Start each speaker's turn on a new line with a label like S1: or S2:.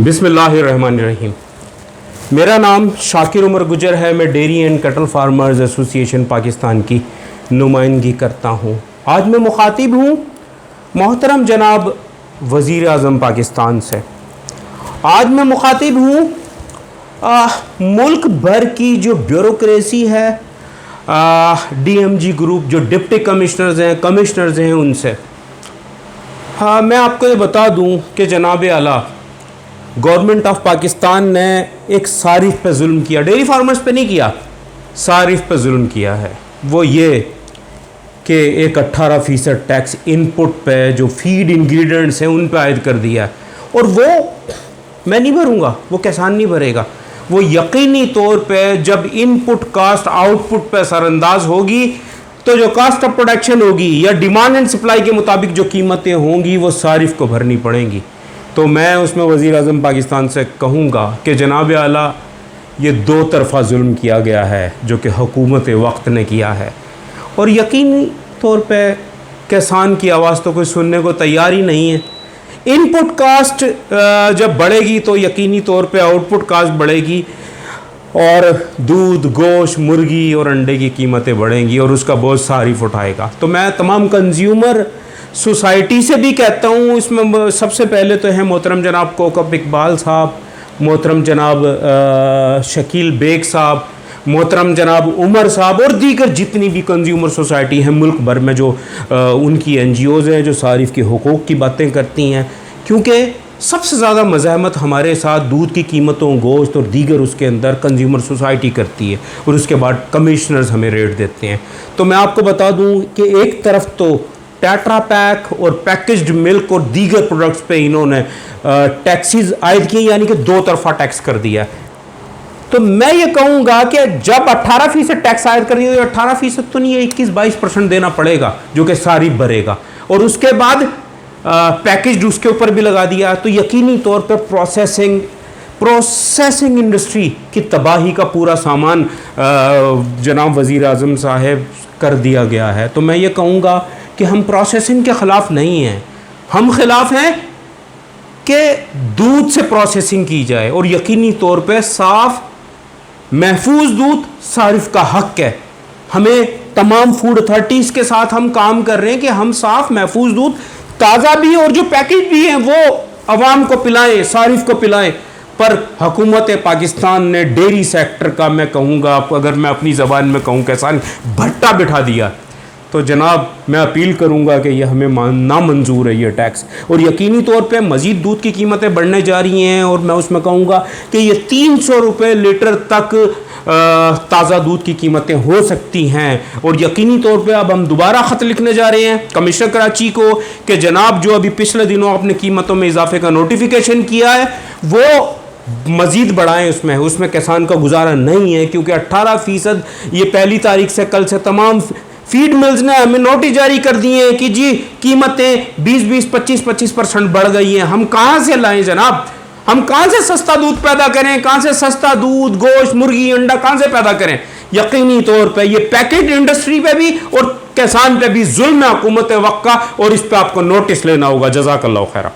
S1: بسم اللہ الرحمن الرحیم۔ میرا نام شاکر عمر گجر ہے۔ میں ڈیری اینڈ کٹل فارمرز ایسوسی ایشن پاکستان کی نمائندگی کرتا ہوں۔ آج میں مخاطب ہوں محترم جناب وزیر اعظم پاکستان سے۔ آج میں مخاطب ہوں ملک بھر کی جو بیوروکریسی ہے، ڈی ایم جی گروپ جو ڈپٹی کمشنرز ہیں ان سے۔ میں آپ کو یہ بتا دوں کہ جناب اعلیٰ گورنمنٹ آف پاکستان نے ایک صارف پہ ظلم کیا، ڈیری فارمرز پہ نہیں کیا، صارف پہ ظلم کیا ہے۔ وہ یہ کہ ایک 18% ٹیکس ان پٹ پہ جو فیڈ انگریڈینٹس ہیں ان پہ عائد کر دیا ہے، اور وہ میں نہیں بھروں گا، وہ کسان نہیں بھرے گا۔ وہ یقینی طور پہ جب ان پٹ کاسٹ آؤٹ پٹ پہ اثر انداز ہوگی تو جو کاسٹ آف پروڈکشن ہوگی یا ڈیمانڈ اینڈ سپلائی کے مطابق جو قیمتیں ہوں گی وہ صارف کو بھرنی پڑیں گی۔ تو میں اس میں وزیر اعظم پاکستان سے کہوں گا کہ جناب اعلیٰ یہ دو طرفہ ظلم کیا گیا ہے جو کہ حکومت وقت نے کیا ہے، اور یقینی طور پہ کسان کی آواز تو کوئی سننے کو تیار ہی نہیں ہے۔ ان پٹ کاسٹ جب بڑھے گی تو یقینی طور پہ آؤٹ پٹ کاسٹ بڑھے گی، اور دودھ، گوشت، مرغی اور انڈے کی قیمتیں بڑھیں گی، اور اس کا بوجھ صارف اٹھائے گا۔ تو میں تمام کنزیومر سوسائٹی سے بھی کہتا ہوں، اس میں سب سے پہلے تو ہیں محترم جناب کوکب اقبال صاحب، محترم جناب شکیل بیگ صاحب، محترم جناب عمر صاحب، اور دیگر جتنی بھی کنزیومر سوسائٹی ہیں ملک بھر میں جو ان کی این جی اوز ہیں جو صارف کے حقوق کی باتیں کرتی ہیں، کیونکہ سب سے زیادہ مزاحمت ہمارے ساتھ دودھ کی قیمتوں، گوشت اور دیگر اس کے اندر کنزیومر سوسائٹی کرتی ہے، اور اس کے بعد کمشنرز ہمیں ریٹ دیتے ہیں۔ تو میں آپ کو بتا دوں کہ ایک طرف تو ٹیٹرا پیک اور پیکجڈ ملک اور دیگر پروڈکٹس پہ انہوں نے ٹیکسز عائد کیے، یعنی کہ دو طرفہ ٹیکس کر دیا ہے۔ تو میں یہ کہوں گا کہ جب 18% ٹیکس عائد کر دیا تو 18% تو نہیں، 21-22% دینا پڑے گا جو کہ صارف بھرے گا، اور اس کے بعد پیکجڈ اس کے اوپر بھی لگا دیا، تو یقینی طور پہ پروسیسنگ انڈسٹری کی تباہی کا پورا سامان جناب وزیر اعظم صاحب کر دیا گیا ہے۔ تو میں یہ کہوں گا کہ ہم پروسیسنگ کے خلاف نہیں ہیں، ہم خلاف ہیں کہ دودھ سے پروسیسنگ کی جائے، اور یقینی طور پہ صاف محفوظ دودھ صارف کا حق ہے۔ ہمیں تمام فوڈ اتھارٹیز کے ساتھ ہم کام کر رہے ہیں کہ ہم صاف محفوظ دودھ تازہ بھی اور جو پیکج بھی ہیں وہ عوام کو پلائیں، صارف کو پلائیں۔ پر حکومت پاکستان نے ڈیری سیکٹر کا، میں کہوں گا اگر میں اپنی زبان میں کہوں کسان بھٹا بٹھا دیا۔ تو جناب میں اپیل کروں گا کہ یہ ہمیں نامنظور ہے یہ ٹیکس، اور یقینی طور پہ مزید دودھ کی قیمتیں بڑھنے جا رہی ہیں، اور میں اس میں کہوں گا کہ یہ 300 روپے لیٹر تک تازہ دودھ کی قیمتیں ہو سکتی ہیں۔ اور یقینی طور پہ اب ہم دوبارہ خط لکھنے جا رہے ہیں کمشنر کراچی کو کہ جناب جو ابھی پچھلے دنوں آپ نے قیمتوں میں اضافے کا نوٹیفیکیشن کیا ہے وہ مزید بڑھائیں، اس میں کسان کا گزارا نہیں ہے، کیونکہ 18% یہ پہلی تاریخ سے کل سے تمام فیڈ ملز نے ہمیں نوٹس جاری کر دیے ہیں کہ جی قیمتیں 20-20 25% بڑھ گئی ہیں۔ ہم کہاں سے لائیں جناب؟ ہم کہاں سے سستا دودھ پیدا کریں؟ کہاں سے سستا دودھ، گوشت، مرغی، انڈا کہاں سے پیدا کریں؟ یقینی طور پہ یہ پیکج انڈسٹری پہ بھی اور کسان پہ بھی ظلم ہے حکومت وقت کا، اور اس پہ آپ کو نوٹس لینا ہوگا۔ جزاک اللہ خیرہ۔